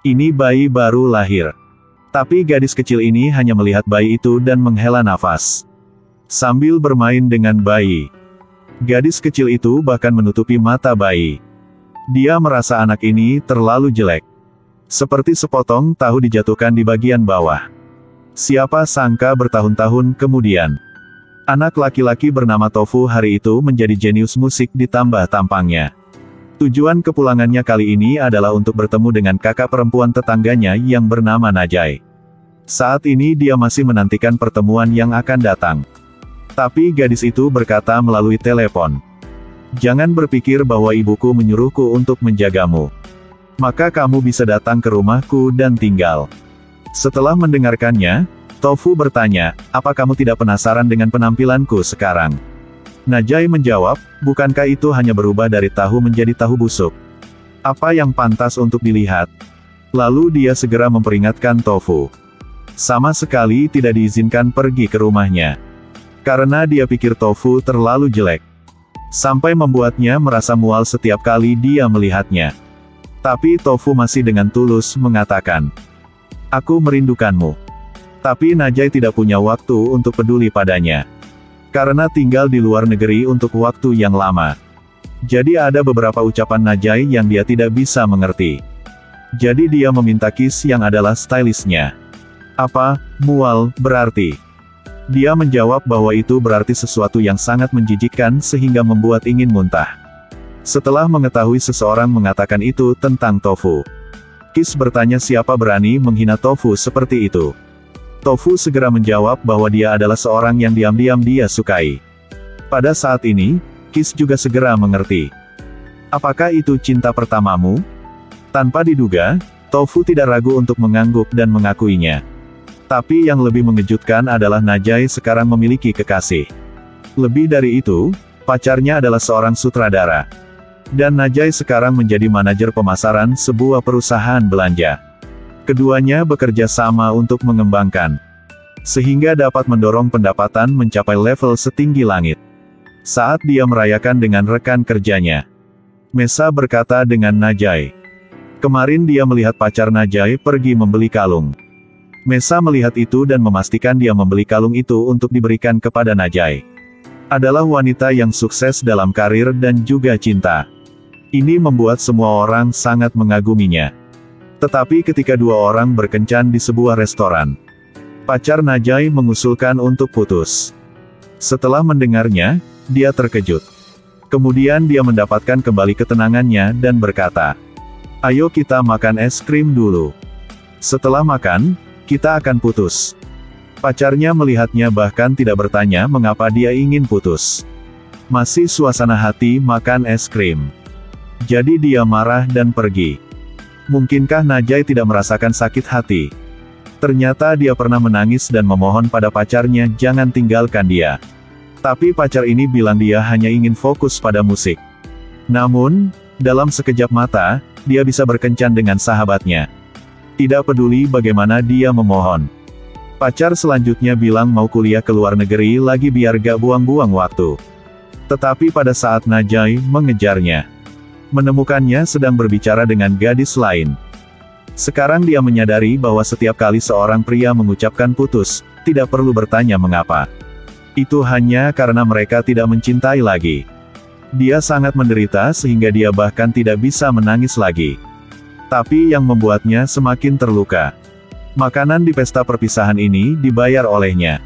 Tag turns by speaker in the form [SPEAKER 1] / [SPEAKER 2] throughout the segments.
[SPEAKER 1] Ini bayi baru lahir. Tapi gadis kecil ini hanya melihat bayi itu dan menghela nafas. Sambil bermain dengan bayi, gadis kecil itu bahkan menutupi mata bayi. Dia merasa anak ini terlalu jelek. Seperti sepotong tahu dijatuhkan di bagian bawah. Siapa sangka bertahun-tahun kemudian, anak laki-laki bernama Tofu hari itu menjadi jenius musik ditambah tampangnya. Tujuan kepulangannya kali ini adalah untuk bertemu dengan kakak perempuan tetangganya yang bernama Najai. Saat ini dia masih menantikan pertemuan yang akan datang. Tapi gadis itu berkata melalui telepon, "Jangan berpikir bahwa ibuku menyuruhku untuk menjagamu. Maka kamu bisa datang ke rumahku dan tinggal." Setelah mendengarkannya, Tofu bertanya, "Apa kamu tidak penasaran dengan penampilanku sekarang?" Najai menjawab, "Bukankah itu hanya berubah dari tahu menjadi tahu busuk? Apa yang pantas untuk dilihat?" Lalu dia segera memperingatkan Tofu. Sama sekali tidak diizinkan pergi ke rumahnya. Karena dia pikir Tofu terlalu jelek. Sampai membuatnya merasa mual setiap kali dia melihatnya. Tapi Tofu masih dengan tulus mengatakan, "Aku merindukanmu." Tapi Najai tidak punya waktu untuk peduli padanya. Karena tinggal di luar negeri untuk waktu yang lama. Jadi ada beberapa ucapan Najai yang dia tidak bisa mengerti. Jadi dia meminta Kiss yang adalah stylistnya. "Apa, mual, berarti?" Dia menjawab bahwa itu berarti sesuatu yang sangat menjijikkan sehingga membuat ingin muntah. Setelah mengetahui seseorang mengatakan itu tentang Tofu, Kiss bertanya siapa berani menghina Tofu seperti itu. Tofu segera menjawab bahwa dia adalah seorang yang diam-diam dia sukai. Pada saat ini, Kiss juga segera mengerti. "Apakah itu cinta pertamamu?" Tanpa diduga, Tofu tidak ragu untuk mengangguk dan mengakuinya. Tapi yang lebih mengejutkan adalah Najai sekarang memiliki kekasih. Lebih dari itu, pacarnya adalah seorang sutradara. Dan Najai sekarang menjadi manajer pemasaran sebuah perusahaan belanja. Keduanya bekerja sama untuk mengembangkan, sehingga dapat mendorong pendapatan mencapai level setinggi langit. Saat dia merayakan dengan rekan kerjanya, Mesa berkata dengan Najai, "Kemarin dia melihat pacar Najai pergi membeli kalung." Mesa melihat itu dan memastikan dia membeli kalung itu untuk diberikan kepada Najai. Adalah wanita yang sukses dalam karir dan juga cinta. Ini membuat semua orang sangat mengaguminya. Tetapi ketika dua orang berkencan di sebuah restoran, pacar Najai mengusulkan untuk putus. Setelah mendengarnya, dia terkejut. Kemudian dia mendapatkan kembali ketenangannya dan berkata, "Ayo kita makan es krim dulu. Setelah makan, kita akan putus." Pacarnya melihatnya bahkan tidak bertanya mengapa dia ingin putus. Masih suasana hati makan es krim. Jadi dia marah dan pergi. Mungkinkah Najai tidak merasakan sakit hati? Ternyata dia pernah menangis dan memohon pada pacarnya jangan tinggalkan dia. Tapi pacar ini bilang dia hanya ingin fokus pada musik. Namun, dalam sekejap mata, dia bisa berkencan dengan sahabatnya. Tidak peduli bagaimana dia memohon. Pacar selanjutnya bilang mau kuliah ke luar negeri lagi biar gak buang-buang waktu. Tetapi pada saat Najai mengejarnya, menemukannya sedang berbicara dengan gadis lain. Sekarang dia menyadari bahwa setiap kali seorang pria mengucapkan putus, tidak perlu bertanya mengapa. Itu hanya karena mereka tidak mencintai lagi. Dia sangat menderita sehingga dia bahkan tidak bisa menangis lagi. Tapi yang membuatnya semakin terluka, makanan di pesta perpisahan ini dibayar olehnya.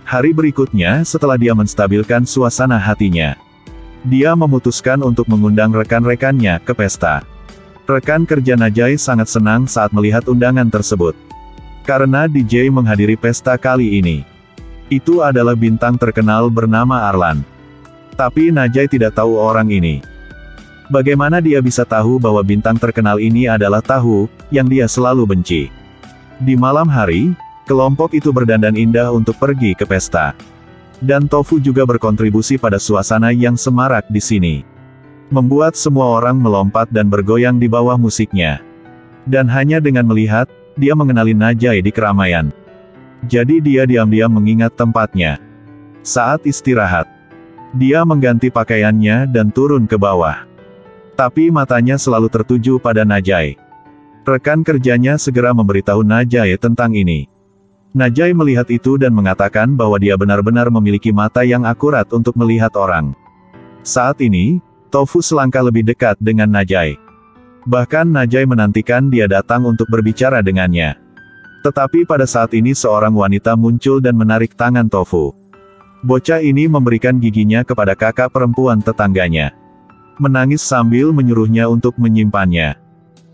[SPEAKER 1] Hari berikutnya setelah dia menstabilkan suasana hatinya, dia memutuskan untuk mengundang rekan-rekannya ke pesta. Rekan kerja Najai sangat senang saat melihat undangan tersebut. Karena DJ menghadiri pesta kali ini, itu adalah bintang terkenal bernama Arlan. Tapi Najai tidak tahu orang ini. Bagaimana dia bisa tahu bahwa bintang terkenal ini adalah tahu, yang dia selalu benci? Di malam hari, kelompok itu berdandan indah untuk pergi ke pesta. Dan Tofu juga berkontribusi pada suasana yang semarak di sini. Membuat semua orang melompat dan bergoyang di bawah musiknya. Dan hanya dengan melihat, dia mengenali Najai di keramaian. Jadi dia diam-diam mengingat tempatnya. Saat istirahat, dia mengganti pakaiannya dan turun ke bawah. Tapi matanya selalu tertuju pada Najai. Rekan kerjanya segera memberitahu Najai tentang ini. Najai melihat itu dan mengatakan bahwa dia benar-benar memiliki mata yang akurat untuk melihat orang. Saat ini, Tofu selangkah lebih dekat dengan Najai. Bahkan Najai menantikan dia datang untuk berbicara dengannya. Tetapi pada saat ini seorang wanita muncul dan menarik tangan Tofu. Bocah ini memberikan giginya kepada kakak perempuan tetangganya. Menangis sambil menyuruhnya untuk menyimpannya.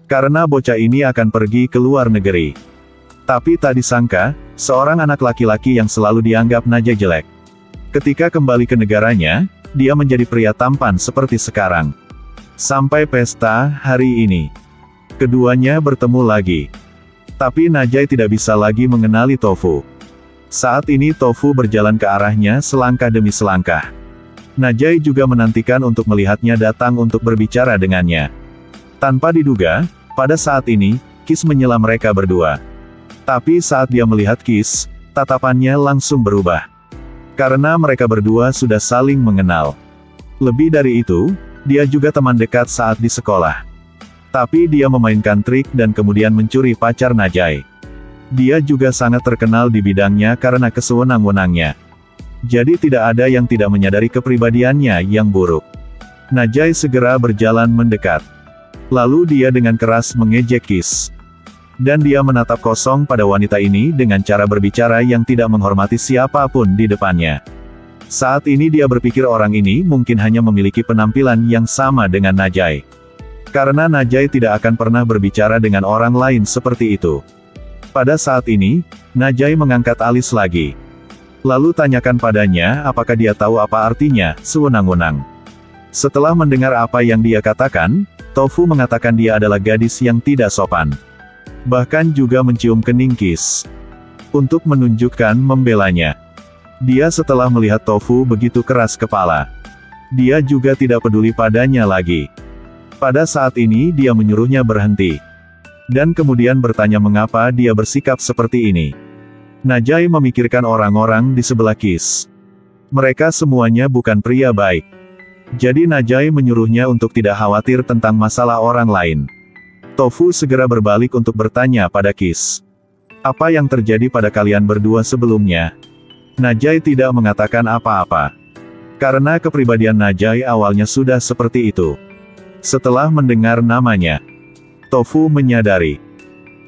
[SPEAKER 1] Karena bocah ini akan pergi ke luar negeri. Tapi tak disangka, seorang anak laki-laki yang selalu dianggap Najai jelek. Ketika kembali ke negaranya, dia menjadi pria tampan seperti sekarang. Sampai pesta hari ini, keduanya bertemu lagi. Tapi Najai tidak bisa lagi mengenali Tofu. Saat ini Tofu berjalan ke arahnya selangkah demi selangkah. Najai juga menantikan untuk melihatnya datang untuk berbicara dengannya. Tanpa diduga, pada saat ini, Kiss menyela mereka berdua. Tapi saat dia melihat Kiss, tatapannya langsung berubah. Karena mereka berdua sudah saling mengenal. Lebih dari itu, dia juga teman dekat saat di sekolah. Tapi dia memainkan trik dan kemudian mencuri pacar Najai. Dia juga sangat terkenal di bidangnya karena kesewenang-wenangnya. Jadi tidak ada yang tidak menyadari kepribadiannya yang buruk. Najai segera berjalan mendekat. Lalu dia dengan keras mengejek Kiss. Dan dia menatap kosong pada wanita ini dengan cara berbicara yang tidak menghormati siapapun di depannya. Saat ini dia berpikir orang ini mungkin hanya memiliki penampilan yang sama dengan Najai. Karena Najai tidak akan pernah berbicara dengan orang lain seperti itu. Pada saat ini, Najai mengangkat alis lagi. Lalu tanyakan padanya apakah dia tahu apa artinya, sewenang-wenang. Setelah mendengar apa yang dia katakan, Tofu mengatakan dia adalah gadis yang tidak sopan. Bahkan juga mencium kening Kiss. Untuk menunjukkan membelanya. Dia setelah melihat Tofu begitu keras kepala. Dia juga tidak peduli padanya lagi. Pada saat ini dia menyuruhnya berhenti. Dan kemudian bertanya mengapa dia bersikap seperti ini. Najai memikirkan orang-orang di sebelah Kiss. Mereka semuanya bukan pria baik. Jadi Najai menyuruhnya untuk tidak khawatir tentang masalah orang lain. Tofu segera berbalik untuk bertanya pada Kiss. Apa yang terjadi pada kalian berdua sebelumnya? Najai tidak mengatakan apa-apa. Karena kepribadian Najai awalnya sudah seperti itu. Setelah mendengar namanya, Tofu menyadari.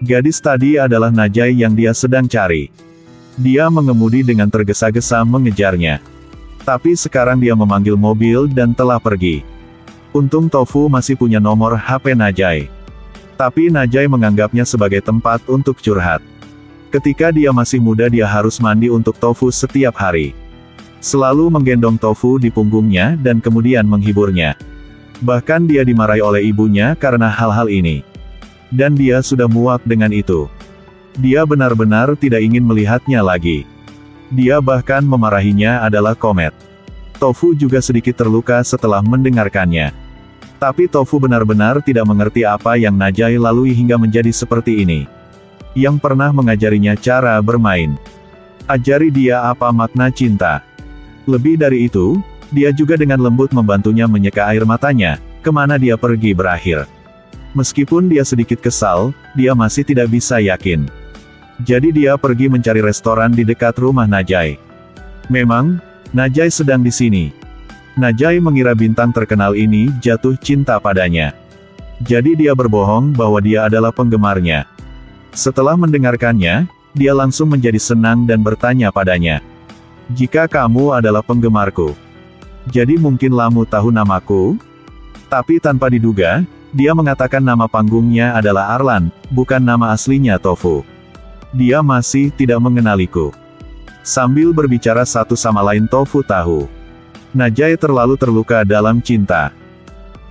[SPEAKER 1] Gadis tadi adalah Najai yang dia sedang cari. Dia mengemudi dengan tergesa-gesa mengejarnya. Tapi sekarang dia memanggil mobil dan telah pergi. Untung Tofu masih punya nomor HP Najai. Tapi Najai menganggapnya sebagai tempat untuk curhat. Ketika dia masih muda dia harus mandi untuk Tofu setiap hari. Selalu menggendong Tofu di punggungnya dan kemudian menghiburnya. Bahkan dia dimarahi oleh ibunya karena hal-hal ini. Dan dia sudah muak dengan itu. Dia benar-benar tidak ingin melihatnya lagi. Dia bahkan memarahinya adalah Komet. Tofu juga sedikit terluka setelah mendengarkannya. Tapi Tofu benar-benar tidak mengerti apa yang Najai lalui hingga menjadi seperti ini. Yang pernah mengajarinya cara bermain. Ajari dia apa makna cinta. Lebih dari itu, dia juga dengan lembut membantunya menyeka air matanya, kemana dia pergi berakhir. Meskipun dia sedikit kesal, dia masih tidak bisa yakin. Jadi dia pergi mencari restoran di dekat rumah Najai. Memang, Najai sedang di sini. Najai mengira bintang terkenal ini jatuh cinta padanya. Jadi dia berbohong bahwa dia adalah penggemarnya. Setelah mendengarkannya, dia langsung menjadi senang dan bertanya padanya. Jika kamu adalah penggemarku, jadi mungkin kamu tahu namaku? Tapi tanpa diduga, dia mengatakan nama panggungnya adalah Arlan, bukan nama aslinya Tofu. Dia masih tidak mengenaliku. Sambil berbicara satu sama lain Tofu tahu. Najai terlalu terluka dalam cinta.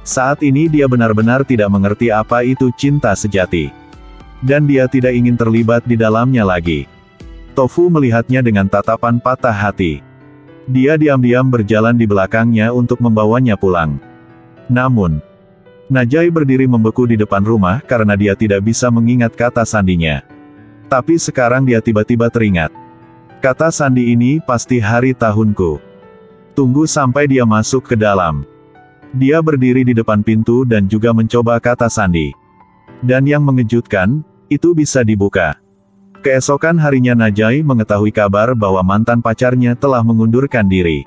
[SPEAKER 1] Saat ini dia benar-benar tidak mengerti apa itu cinta sejati. Dan dia tidak ingin terlibat di dalamnya lagi. Tofu melihatnya dengan tatapan patah hati. Dia diam-diam berjalan di belakangnya untuk membawanya pulang. Namun, Najai berdiri membeku di depan rumah karena dia tidak bisa mengingat kata sandinya. Tapi sekarang dia tiba-tiba teringat. Kata sandi ini pasti hari tahunku. Tunggu sampai dia masuk ke dalam. Dia berdiri di depan pintu dan juga mencoba kata sandi. Dan yang mengejutkan, itu bisa dibuka. Keesokan harinya Najai mengetahui kabar bahwa mantan pacarnya telah mengundurkan diri.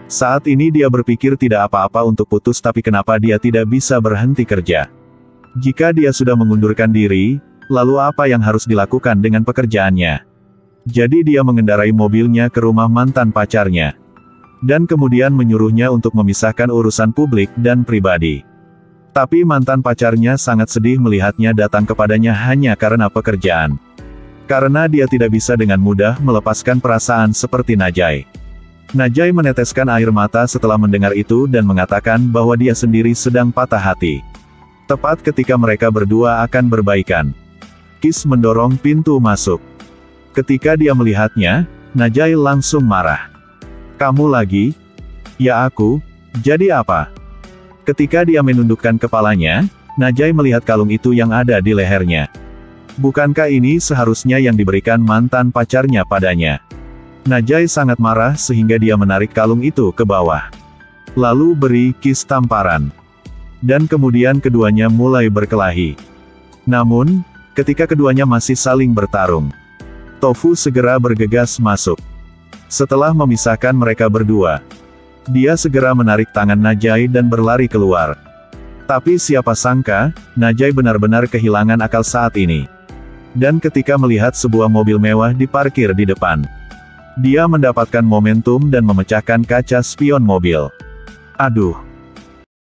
[SPEAKER 1] Saat ini dia berpikir tidak apa-apa untuk putus, tapi kenapa dia tidak bisa berhenti kerja? Jika dia sudah mengundurkan diri, lalu apa yang harus dilakukan dengan pekerjaannya? Jadi dia mengendarai mobilnya ke rumah mantan pacarnya. Dan kemudian menyuruhnya untuk memisahkan urusan publik dan pribadi. Tapi mantan pacarnya sangat sedih melihatnya datang kepadanya hanya karena pekerjaan. Karena dia tidak bisa dengan mudah melepaskan perasaan seperti Najai. Najai meneteskan air mata setelah mendengar itu dan mengatakan bahwa dia sendiri sedang patah hati. Tepat ketika mereka berdua akan berbaikan, Kis mendorong pintu masuk. Ketika dia melihatnya, Najai langsung marah. "Kamu lagi? Ya aku, jadi apa?" Ketika dia menundukkan kepalanya, Najai melihat kalung itu yang ada di lehernya. Bukankah ini seharusnya yang diberikan mantan pacarnya padanya? Najai sangat marah sehingga dia menarik kalung itu ke bawah. Lalu beri Kis tamparan. Dan kemudian keduanya mulai berkelahi. Namun, ketika keduanya masih saling bertarung, Tofu segera bergegas masuk. Setelah memisahkan mereka berdua, dia segera menarik tangan Najai dan berlari keluar. Tapi siapa sangka, Najai benar-benar kehilangan akal saat ini. Dan ketika melihat sebuah mobil mewah diparkir di depan, dia mendapatkan momentum dan memecahkan kaca spion mobil. Aduh!